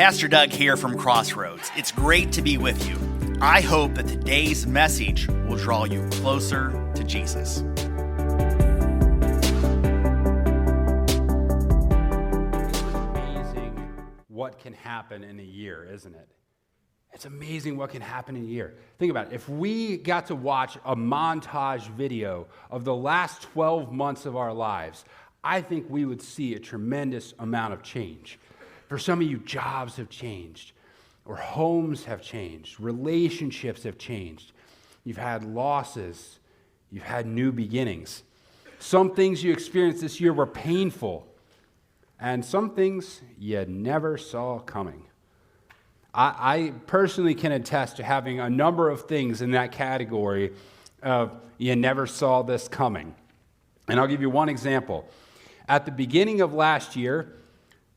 Pastor Doug here from Crossroads. It's great to be with you. I hope that today's message will draw you closer to Jesus. Amazing what can happen in a year, isn't it? It's amazing what can happen in a year. Think about it. If we got to watch a montage video of the last 12 months of our lives, I think we would see a tremendous amount of change. For some of you, jobs have changed, or homes have changed, relationships have changed. You've had losses, you've had new beginnings. Some things you experienced this year were painful, and some things you never saw coming. I personally can attest to having a number of things in that category of you never saw this coming. And I'll give you one example. At the beginning of last year,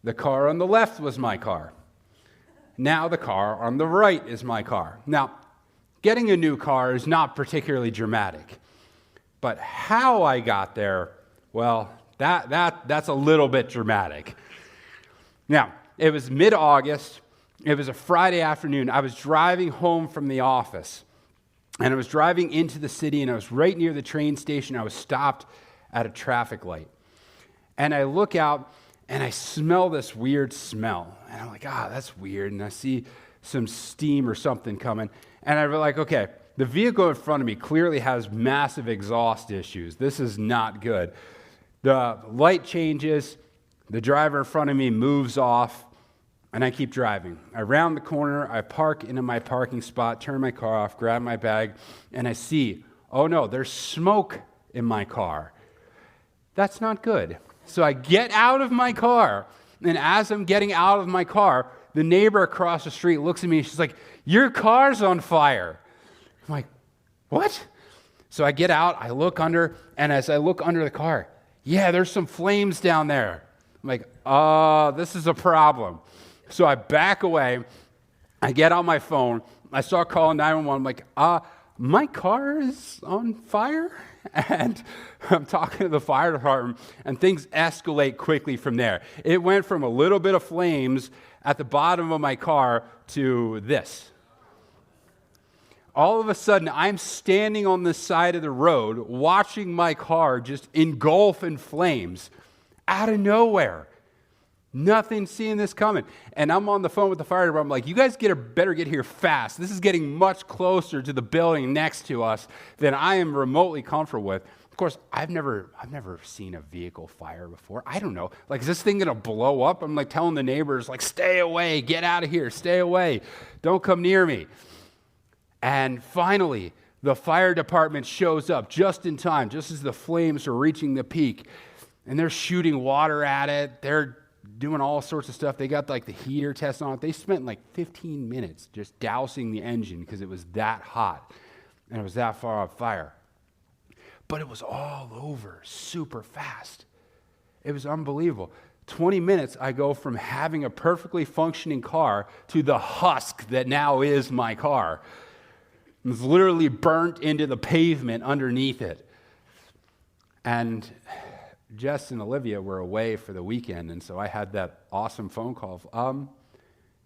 the car on the left was my car. Now the car on the right is my car. Now, getting a new car is not particularly dramatic. But how I got there, well, that's a little bit dramatic. Now, it was mid-August. It was a Friday afternoon. I was driving home from the office, and I was driving into the city, and I was right near the train station. I was stopped at a traffic light. And I look out, and I smell this weird smell. And I'm like, that's weird. And I see some steam or something coming. And I'm like, okay, the vehicle in front of me clearly has massive exhaust issues. This is not good. The light changes. The driver in front of me moves off. And I keep driving. I round the corner. I park into my parking spot, turn my car off, grab my bag. And I see, oh no, there's smoke in my car. That's not good. So I get out of my car, and as I'm getting out of my car, the neighbor across the street looks at me, and she's like, your car's on fire. I'm like, what? So I get out, I look under, and as I look under the car, yeah, there's some flames down there. I'm like, this is a problem. So I back away, I get on my phone, I start calling 911, I'm like, my car is on fire? And I'm talking to the fire department, and things escalate quickly from there. It went from a little bit of flames at the bottom of my car to this. All of a sudden, I'm standing on the side of the road, watching my car just engulf in flames out of nowhere. Nothing seeing this coming. And I'm on the phone with the fire department. I'm like, you guys better get here fast. This is getting much closer to the building next to us than I am remotely comfortable with. Of course, I've never seen a vehicle fire before. I don't know. Like, is this thing going to blow up? I'm like telling the neighbors, like, stay away, get out of here, stay away. Don't come near me. And finally, the fire department shows up just in time, just as the flames are reaching the peak. And they're shooting water at it. They're doing all sorts of stuff. They got like the heater test on it. They spent like 15 minutes just dousing the engine because it was that hot and it was that far on fire. But it was all over super fast. It was unbelievable. 20 minutes, I go from having a perfectly functioning car to the husk that now is my car. It was literally burnt into the pavement underneath it. And Jess and Olivia were away for the weekend, and so I had that awesome phone call.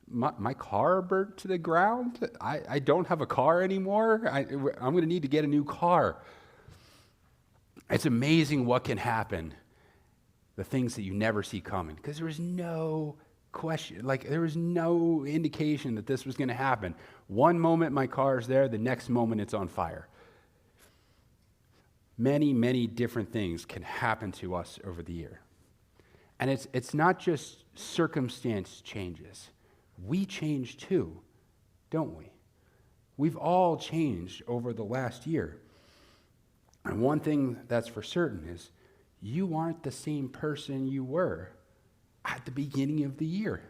My car burnt to the ground. I don't have a car anymore. I'm going to need to get a new car. It's amazing what can happen, the things that you never see coming, because there was no question, like there was no indication that this was going to happen. One moment my car is there, the next moment it's on fire. Many, many different things can happen to us over the year. And it's not just circumstance changes. We change too, don't we? We've all changed over the last year. And one thing that's for certain is you aren't the same person you were at the beginning of the year.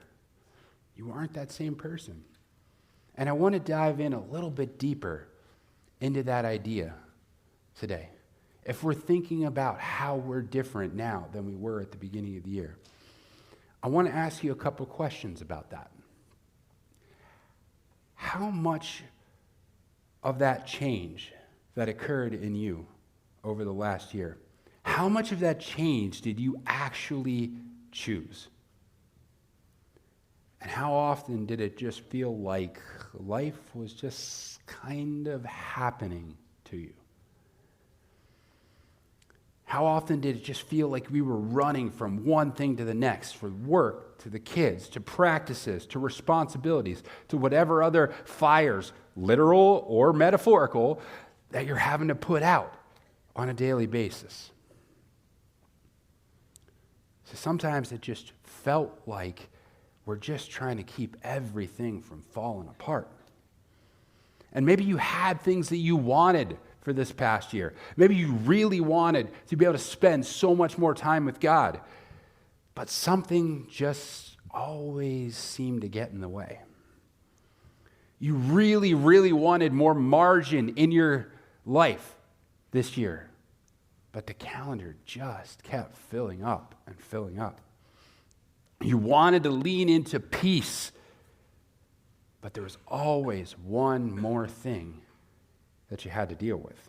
You aren't that same person. And I want to dive in a little bit deeper into that idea today. If we're thinking about how we're different now than we were at the beginning of the year, I want to ask you a couple questions about that. How much of that change that occurred in you over the last year, how much of that change did you actually choose? And how often did it just feel like life was just kind of happening to you? How often did it just feel like we were running from one thing to the next, from work to the kids, to practices, to responsibilities, to whatever other fires, literal or metaphorical, that you're having to put out on a daily basis? So sometimes it just felt like we're just trying to keep everything from falling apart. And maybe you had things that you wanted for this past year. Maybe you really wanted to be able to spend so much more time with God, but something just always seemed to get in the way. You really, really wanted more margin in your life this year, but the calendar just kept filling up and filling up. You wanted to lean into peace, but there was always one more thing that you had to deal with.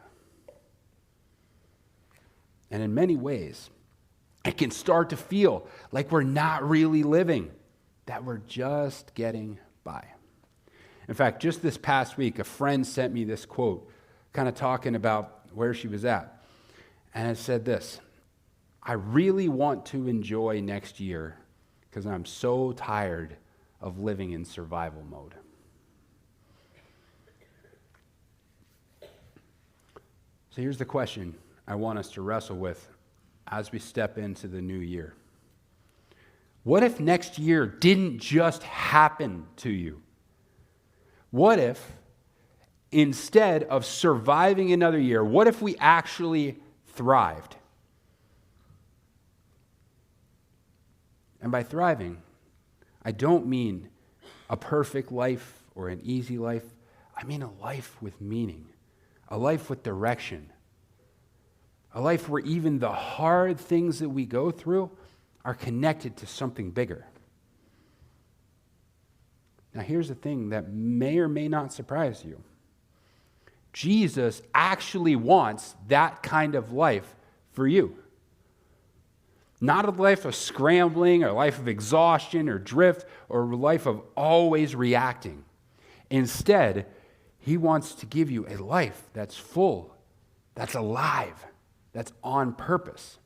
And in many ways, it can start to feel like we're not really living, that we're just getting by. In fact, just this past week, a friend sent me this quote, kind of talking about where she was at. And it said this: I really want to enjoy next year because I'm so tired of living in survival mode. So here's the question I want us to wrestle with as we step into the new year. What if next year didn't just happen to you? What if, instead of surviving another year, what if we actually thrived? And by thriving, I don't mean a perfect life or an easy life. I mean a life with meaning, a life with direction, a life where even the hard things that we go through are connected to something bigger. Now, here's the thing that may or may not surprise you. Jesus actually wants that kind of life for you. Not a life of scrambling, or a life of exhaustion, or drift, or a life of always reacting. Instead, he wants to give you a life that's full, that's alive, that's on purpose.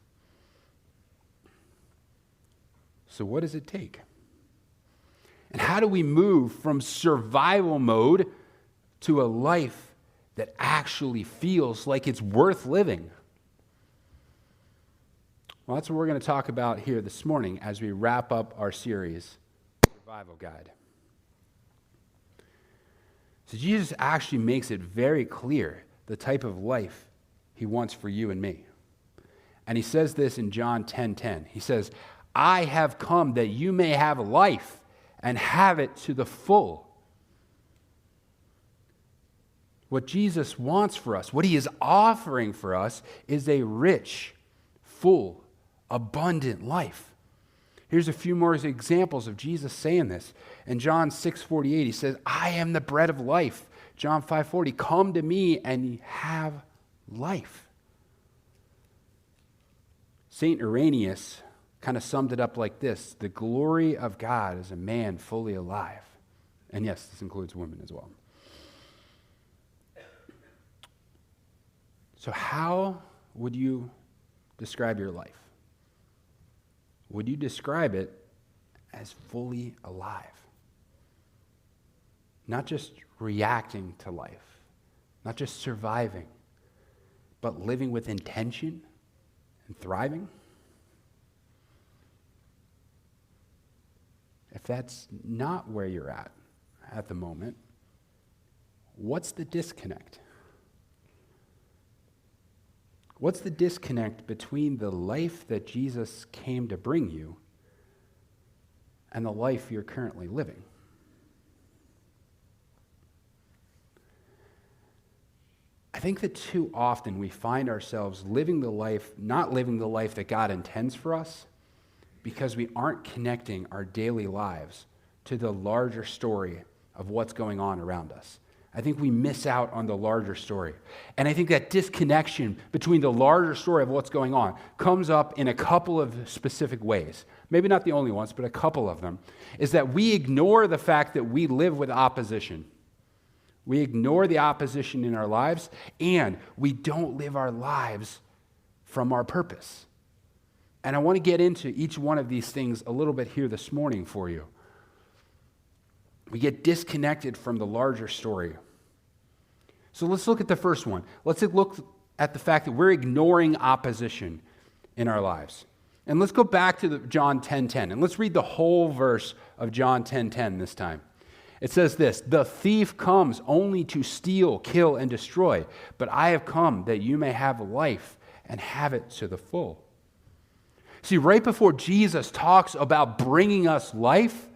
So what does it take? And how do we move from survival mode to a life that actually feels like it's worth living? Well, that's what we're going to talk about here this morning as we wrap up our series, Survival Guide. So Jesus actually makes it very clear the type of life he wants for you and me. And he says this in John 10:10. He says, I have come that you may have life and have it to the full. What Jesus wants for us, what he is offering for us, is a rich, full, abundant life. Here's a few more examples of Jesus saying this. In John 6:48, he says, I am the bread of life. John 5:40, come to me and have life. St. Irenaeus kind of summed it up like this: the glory of God is a man fully alive. And yes, this includes women as well. So how would you describe your life? Would you describe it as fully alive? Not just reacting to life, not just surviving, but living with intention and thriving? If that's not where you're at the moment, what's the disconnect? What's the disconnect between the life that Jesus came to bring you and the life you're currently living? I think that too often we find ourselves not living the life that God intends for us, because we aren't connecting our daily lives to the larger story of what's going on around us. I think we miss out on the larger story. And I think that disconnection between the larger story of what's going on comes up in a couple of specific ways. Maybe not the only ones, but a couple of them. Is that we ignore the fact that we live with opposition. We ignore the opposition in our lives, and we don't live our lives from our purpose. And I want to get into each one of these things a little bit here this morning for you. We get disconnected from the larger story. So let's look at the first one. Let's look at the fact that we're ignoring opposition in our lives. And let's go back to John 10:10, and let's read the whole verse of John 10:10 this time. It says this, "The thief comes only to steal, kill, and destroy, but I have come that you may have life and have it to the full." See, right before Jesus talks about bringing us life,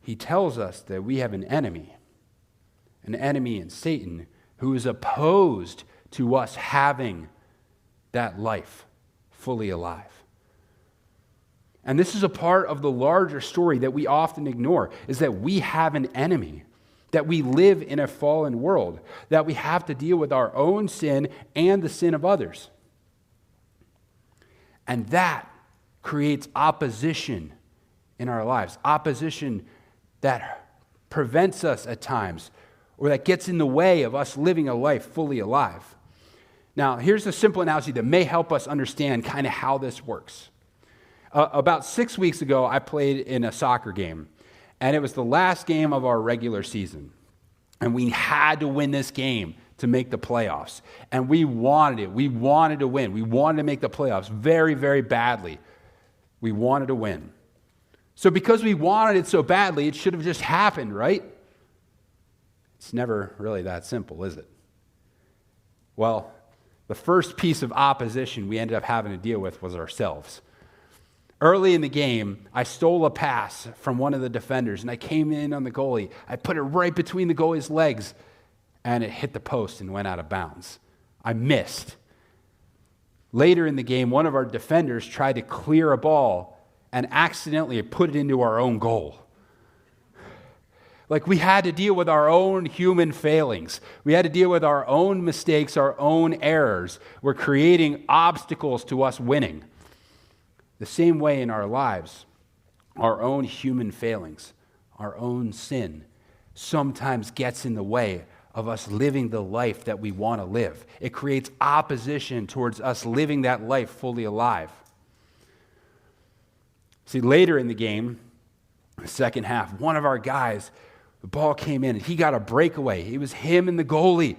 he tells us that we have an enemy in Satan, who is opposed to us having that life fully alive. And this is a part of the larger story that we often ignore, is that we have an enemy, that we live in a fallen world, that we have to deal with our own sin and the sin of others. And that creates opposition in our lives, opposition that prevents us at times, or that gets in the way of us living a life fully alive. Now, here's a simple analogy that may help us understand kind of how this works. About 6 weeks ago, I played in a soccer game, and it was the last game of our regular season. And we had to win this game to make the playoffs. And we wanted it. We wanted to win. We wanted to make the playoffs very, very badly. We wanted to win. So because we wanted it so badly, it should have just happened, right? It's never really that simple, is it? Well, the first piece of opposition we ended up having to deal with was ourselves. Early in the game, I stole a pass from one of the defenders, and I came in on the goalie. I put it right between the goalie's legs, and it hit the post and went out of bounds. I missed. Later in the game, one of our defenders tried to clear a ball and accidentally put it into our own goal. Like, we had to deal with our own human failings. We had to deal with our own mistakes, our own errors. We're creating obstacles to us winning. The same way in our lives, our own human failings, our own sin sometimes gets in the way of us living the life that we want to live. It creates opposition towards us living that life fully alive. See, later in the game, the second half, one of our guys, the ball came in and he got a breakaway. It was him and the goalie.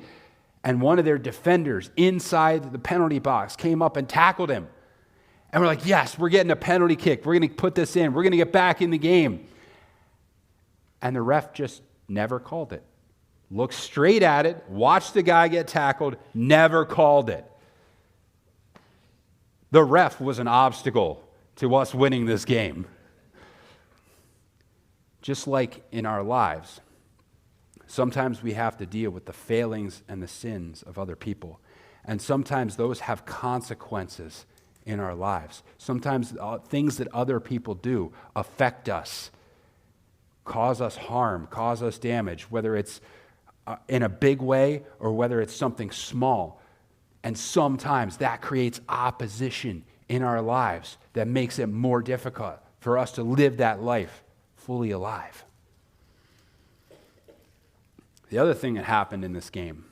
And one of their defenders inside the penalty box came up and tackled him. And we're like, yes, we're getting a penalty kick. We're going to put this in. We're going to get back in the game. And the ref just never called it. Looked straight at it, watched the guy get tackled, never called it. The ref was an obstacle to us winning this game. Just like in our lives, sometimes we have to deal with the failings and the sins of other people. And sometimes those have consequences in our lives. Sometimes things that other people do affect us, cause us harm, cause us damage, whether it's in a big way or whether it's something small. And sometimes that creates opposition in our lives that makes it more difficult for us to live that life fully alive. The other thing that happened in this game,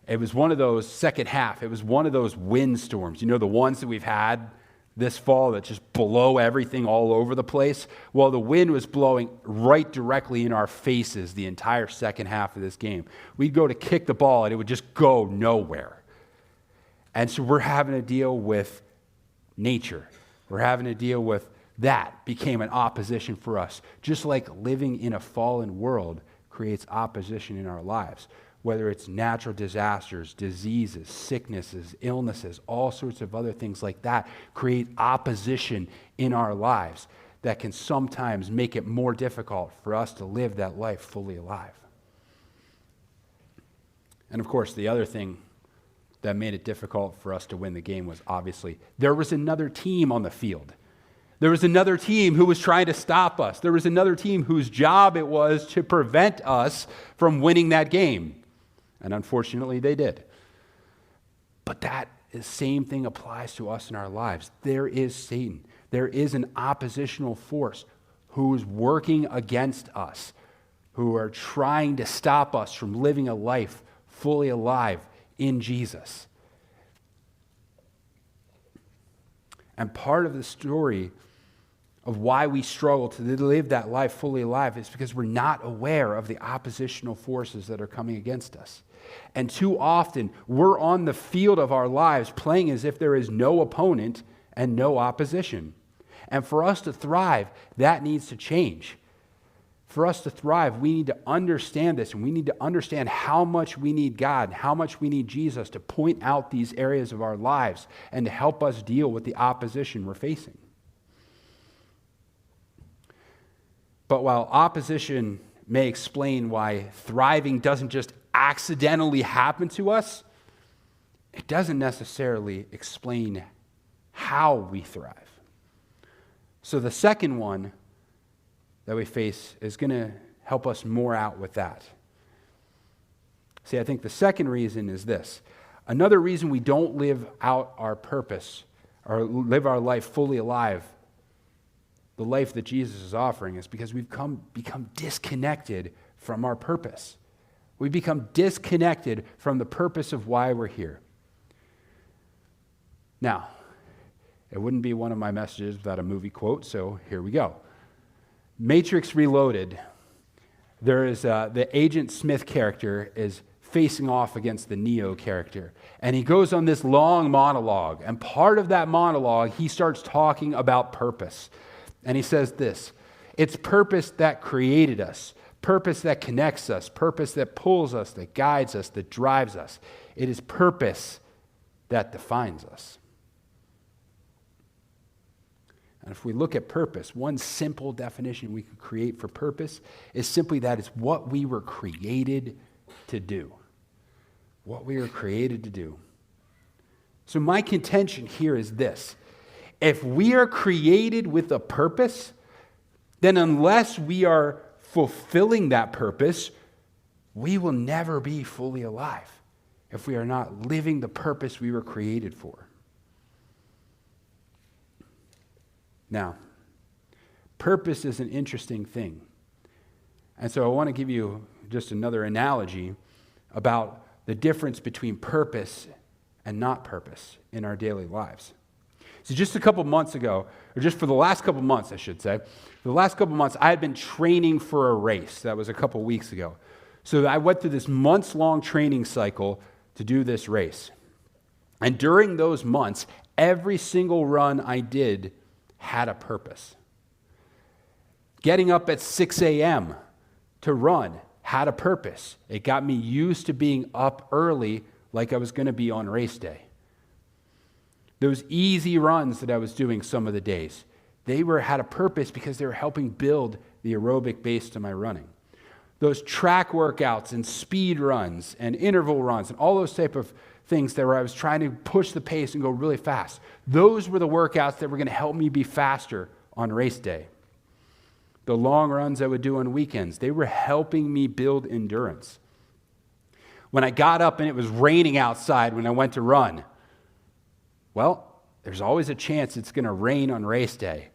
it was one of those second half, it was one of those windstorms, you know, the ones that we've had this fall that just blow everything all over the place. Well, the wind was blowing right directly in our faces the entire second half of this game. We'd go to kick the ball and it would just go nowhere. And so we're having to deal with nature. We're having to deal with that became an opposition for us. Just like living in a fallen world creates opposition in our lives, whether it's natural disasters, diseases, sicknesses, illnesses, all sorts of other things like that create opposition in our lives that can sometimes make it more difficult for us to live that life fully alive. And of course, the other thing that made it difficult for us to win the game was obviously there was another team on the field. There was another team who was trying to stop us. There was another team whose job it was to prevent us from winning that game. And unfortunately, they did. But that same thing applies to us in our lives. There is Satan. There is an oppositional force who is working against us, who are trying to stop us from living a life fully alive in Jesus. And part of the story of why we struggle to live that life fully alive is because we're not aware of the oppositional forces that are coming against us. And too often, we're on the field of our lives playing as if there is no opponent and no opposition. And for us to thrive, that needs to change. For us to thrive, we need to understand this, and we need to understand how much we need God, how much we need Jesus to point out these areas of our lives and to help us deal with the opposition we're facing. But while opposition may explain why thriving doesn't just accidentally happen to us, it doesn't necessarily explain how we thrive. So the second one that we face is going to help us more out with that. See, I think the second reason is this. Another reason we don't live out our purpose or live our life fully alive, the life that Jesus is offering, is because we've become disconnected from our purpose. We become disconnected from the purpose of why we're here. Now, it wouldn't be one of my messages without a movie quote, so here we go. Matrix Reloaded, there is the Agent Smith character is facing off against the Neo character. And he goes on this long monologue. And part of that monologue, he starts talking about purpose. And he says this, it's purpose that created us, purpose that connects us, purpose that pulls us, that guides us, that drives us. It is purpose that defines us. And if we look at purpose, one simple definition we can create for purpose is simply that it's what we were created to do. What we were created to do. So my contention here is this. If we are created with a purpose, then unless we are fulfilling that purpose, we will never be fully alive if we are not living the purpose we were created for. Now, purpose is an interesting thing. And so I want to give you just another analogy about the difference between purpose and not purpose in our daily lives. So just a couple months ago, or just for the last couple months, I should say, for the last couple months, I had been training for a race. That was a couple weeks ago. So I went through this months-long training cycle to do this race. And during those months, every single run I did had a purpose. Getting up at 6 a.m. to run had a purpose. It got me used to being up early like I was going to be on race day. Those easy runs that I was doing some of the days, they had a purpose because they were helping build the aerobic base to my running. Those track workouts and speed runs and interval runs and all those type of things that where I was trying to push the pace and go really fast. Those were the workouts that were going to help me be faster on race day. The long runs I would do on weekends, they were helping me build endurance. When I got up and it was raining outside when I went to run, well, there's always a chance it's going to rain on race day.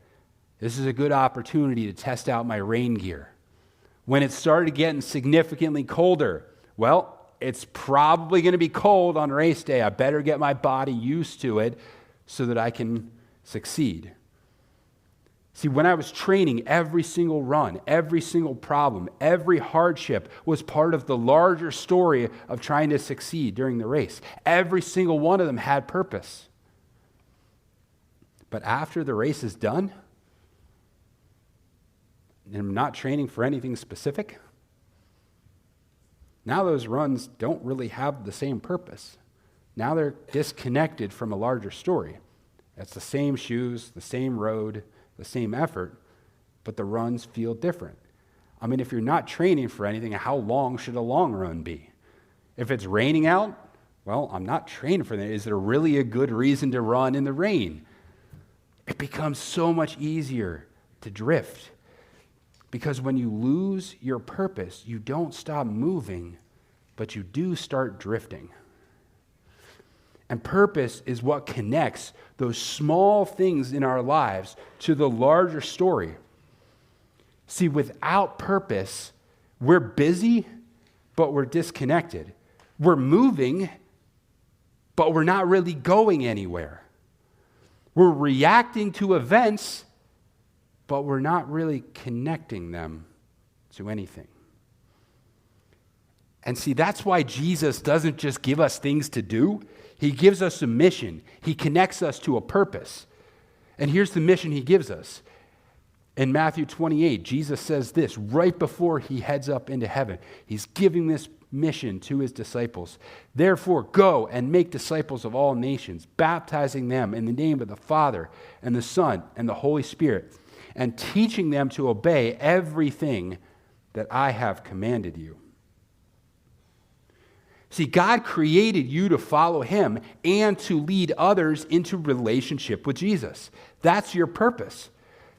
This is a good opportunity to test out my rain gear. When it started getting significantly colder, well, it's probably going to be cold on race day. I better get my body used to it so that I can succeed. See, when I was training, every single run, every single problem, every hardship was part of the larger story of trying to succeed during the race. Every single one of them had purpose. But after the race is done, and I'm not training for anything specific, now those runs don't really have the same purpose. Now they're disconnected from a larger story. It's the same shoes, the same road, the same effort, but the runs feel different. I mean, if you're not training for anything, how long should a long run be? If it's raining out, well, I'm not training for that. Is there really a good reason to run in the rain? it becomes so much easier to drift. Because when you lose your purpose, you don't stop moving, but you do start drifting. And purpose is what connects those small things in our lives to the larger story. See, without purpose, we're busy, but we're disconnected. We're moving, but we're not really going anywhere. We're reacting to events, but we're not really connecting them to anything. And see, that's why Jesus doesn't just give us things to do. He gives us a mission. He connects us to a purpose. And here's the mission he gives us. In Matthew 28, Jesus says this right before he heads up into heaven. He's giving this mission to his disciples. Therefore, go and make disciples of all nations, baptizing them in the name of the Father and the Son and the Holy Spirit, and teaching them to obey everything that I have commanded you. See, God created you to follow him and to lead others into relationship with Jesus. That's your purpose.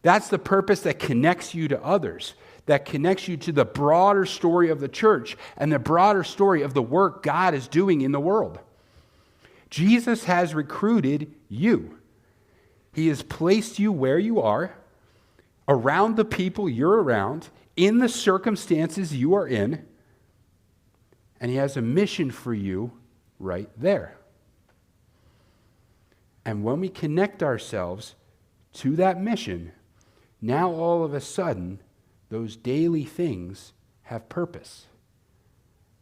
That's the purpose that connects you to others, that connects you to the broader story of the church and the broader story of the work God is doing in the world. Jesus has recruited you. He has placed you where you are, around the people you're around, in the circumstances you are in, and he has a mission for you right there. And when we connect ourselves to that mission, now all of a sudden, those daily things have purpose.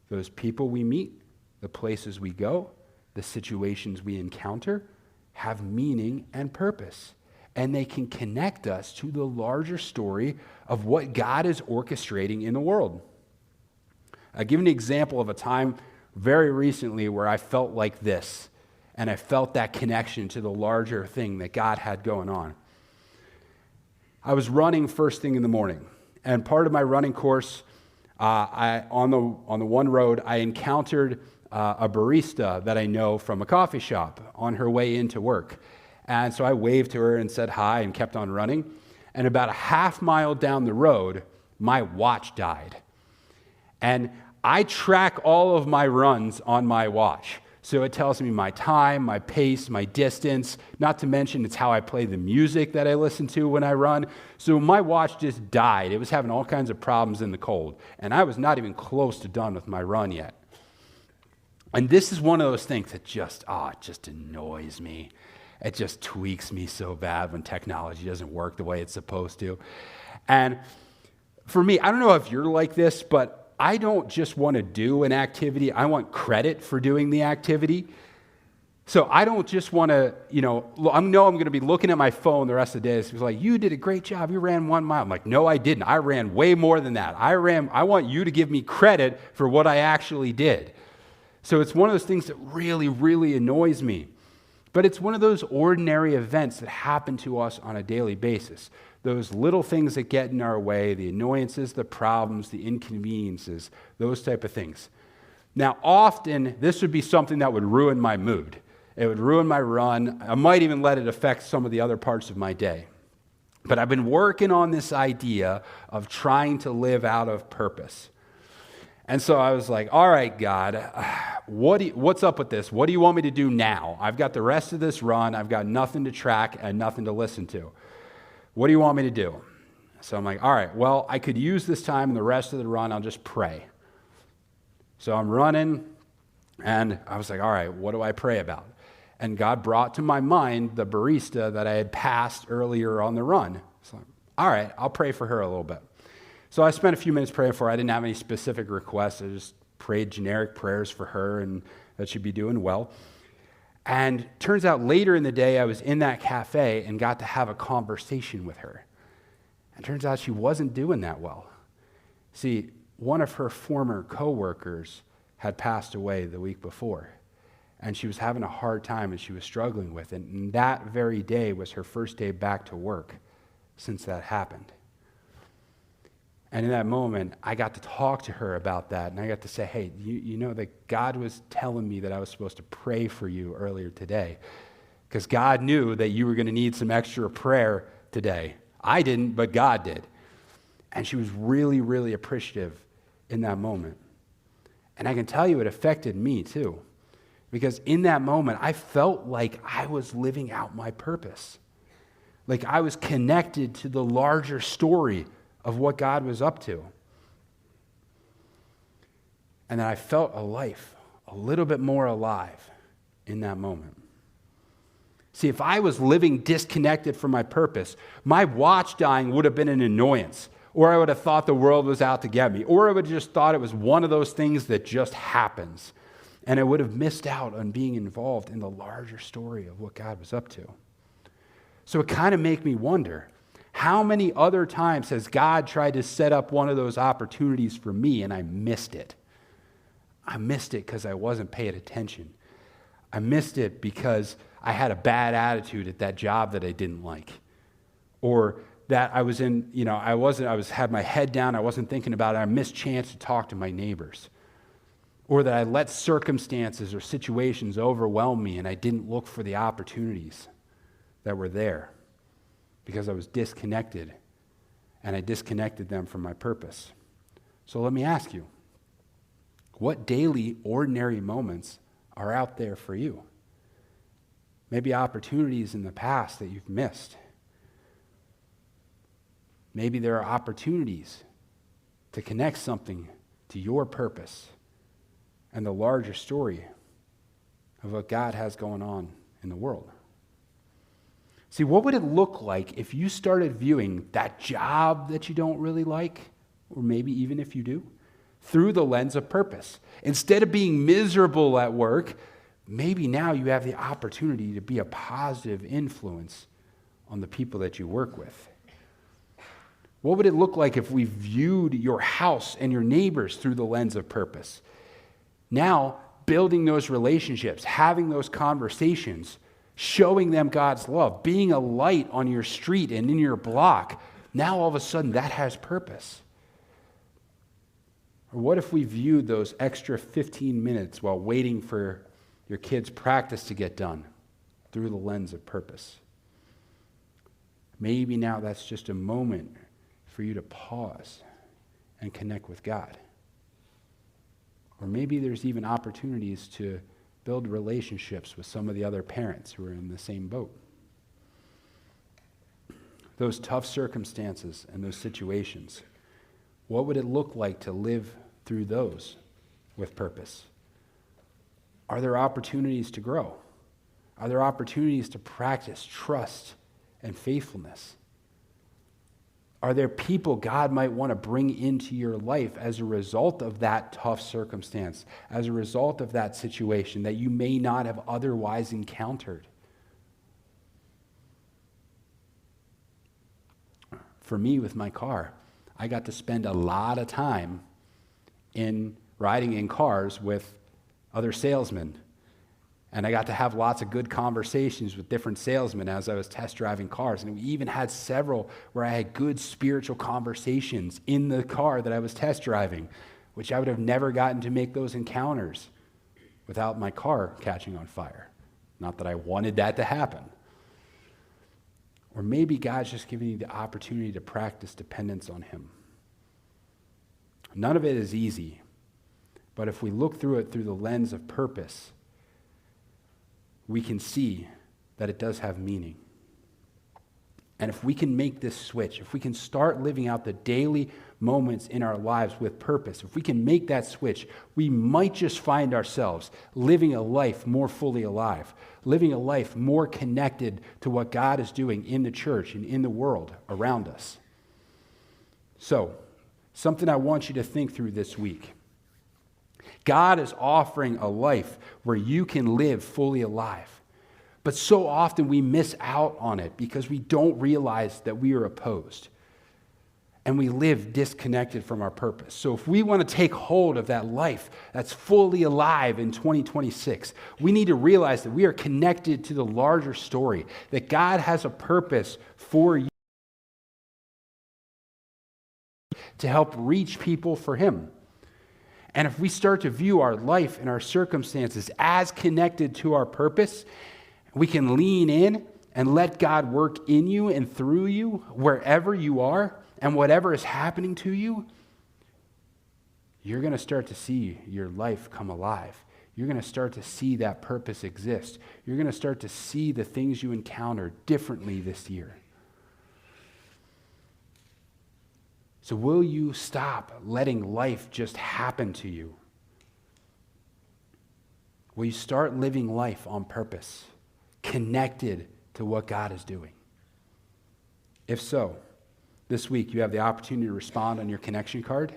Those people we meet, the places we go, the situations we encounter have meaning and purpose. And they can connect us to the larger story of what God is orchestrating in the world. I'll give an example of a time very recently where I felt like this, and I felt that connection to the larger thing that God had going on. I was running first thing in the morning, and part of my running course, on the one road, I encountered a barista that I know from a coffee shop on her way into work. And so I waved to her and said hi and kept on running. And about a half mile down the road, my watch died. And I track all of my runs on my watch. So it tells me my time, my pace, my distance, not to mention it's how I play the music that I listen to when I run. So my watch just died. It was having all kinds of problems in the cold. And I was not even close to done with my run yet. And this is one of those things that it just annoys me. It just tweaks me so bad when technology doesn't work the way it's supposed to. And for me, I don't know if you're like this, but I don't just want to do an activity. I want credit for doing the activity. So I don't just want to, I'm going to be looking at my phone the rest of the day. It's like, you did a great job. You ran 1 mile. I'm like, no, I didn't. I ran way more than that. I want you to give me credit for what I actually did. So it's one of those things that really, really annoys me. But it's one of those ordinary events that happen to us on a daily basis. Those little things that get in our way, the annoyances, the problems, the inconveniences, those type of things. Now, often, this would be something that would ruin my mood. It would ruin my run. I might even let it affect some of the other parts of my day. But I've been working on this idea of trying to live out of purpose. And so I was like, all right, God, what's up with this? What do you want me to do now? I've got the rest of this run. I've got nothing to track and nothing to listen to. What do you want me to do? So I'm like, all right, well, I could use this time and the rest of the run, I'll just pray. So I'm running, and I was like, all right, what do I pray about? And God brought to my mind the barista that I had passed earlier on the run. So, all right, I'll pray for her a little bit. So I spent a few minutes praying for her. I didn't have any specific requests. I just prayed generic prayers for her, and that she'd be doing well. And turns out later in the day, I was in that cafe and got to have a conversation with her. And turns out she wasn't doing that well. See, one of her former coworkers had passed away the week before. And she was having a hard time and she was struggling with it. And that very day was her first day back to work since that happened. And in that moment, I got to talk to her about that. And I got to say, hey, you know that God was telling me that I was supposed to pray for you earlier today. because God knew that you were going to need some extra prayer today. I didn't, but God did. And she was really, really appreciative in that moment. And I can tell you it affected me too, because in that moment, I felt like I was living out my purpose. Like I was connected to the larger story of what God was up to. And then I felt a life a little bit more alive in that moment. See, if I was living disconnected from my purpose, my watch dying would have been an annoyance, or I would have thought the world was out to get me, or I would have just thought it was one of those things that just happens, and I would have missed out on being involved in the larger story of what God was up to. So it kind of made me wonder, how many other times has God tried to set up one of those opportunities for me and I missed it? I missed it because I wasn't paying attention. I missed it because I had a bad attitude at that job that I didn't like. Or that I was in, had my head down, I wasn't thinking about it, I missed chance to talk to my neighbors. Or that I let circumstances or situations overwhelm me and I didn't look for the opportunities that were there because I was disconnected and I disconnected them from my purpose. So let me ask you, what daily, ordinary moments are out there for you? Maybe opportunities in the past that you've missed. Maybe there are opportunities to connect something to your purpose and the larger story of what God has going on in the world. See, what would it look like if you started viewing that job that you don't really like, or maybe even if you do, through the lens of purpose? Instead of being miserable at work, maybe now you have the opportunity to be a positive influence on the people that you work with. What would it look like if we viewed your house and your neighbors through the lens of purpose? Now, building those relationships, having those conversations, showing them God's love, being a light on your street and in your block, now all of a sudden that has purpose. Or what if we viewed those extra 15 minutes while waiting for your kids' practice to get done through the lens of purpose? Maybe now that's just a moment for you to pause and connect with God. Or maybe there's even opportunities to build relationships with some of the other parents who are in the same boat. Those tough circumstances and those situations, what would it look like to live through those with purpose? Are there opportunities to grow? Are there opportunities to practice trust and faithfulness? Are there people God might want to bring into your life as a result of that tough circumstance, as a result of that situation that you may not have otherwise encountered? For me, with my car, I got to spend a lot of time in riding in cars with other salesmen. And I got to have lots of good conversations with different salesmen as I was test driving cars. And we even had several where I had good spiritual conversations in the car that I was test driving, which I would have never gotten to make those encounters without my car catching on fire. Not that I wanted that to happen. Or maybe God's just giving you the opportunity to practice dependence on Him. None of it is easy, but if we look through it through the lens of purpose, we can see that it does have meaning. And if we can make this switch, if we can start living out the daily moments in our lives with purpose, if we can make that switch, we might just find ourselves living a life more fully alive, living a life more connected to what God is doing in the church and in the world around us. So, something I want you to think through this week. God is offering a life where you can live fully alive. But so often we miss out on it because we don't realize that we are opposed. And we live disconnected from our purpose. So if we want to take hold of that life that's fully alive in 2026, we need to realize that we are connected to the larger story, that God has a purpose for you to help reach people for Him. And if we start to view our life and our circumstances as connected to our purpose, we can lean in and let God work in you and through you, wherever you are and whatever is happening to you, you're going to start to see your life come alive. You're going to start to see that purpose exist. You're going to start to see the things you encounter differently this year. So will you stop letting life just happen to you? Will you start living life on purpose, connected to what God is doing? If so, this week you have the opportunity to respond on your connection card.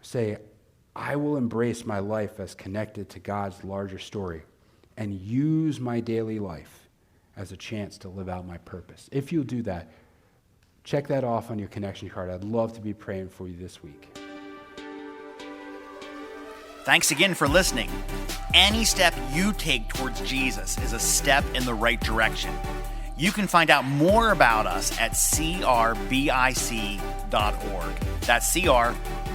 Say, I will embrace my life as connected to God's larger story and use my daily life as a chance to live out my purpose. If you'll do that, check that off on your connection card. I'd love to be praying for you this week. Thanks again for listening. Any step you take towards Jesus is a step in the right direction. You can find out more about us at crbic.org. That's crbic.org.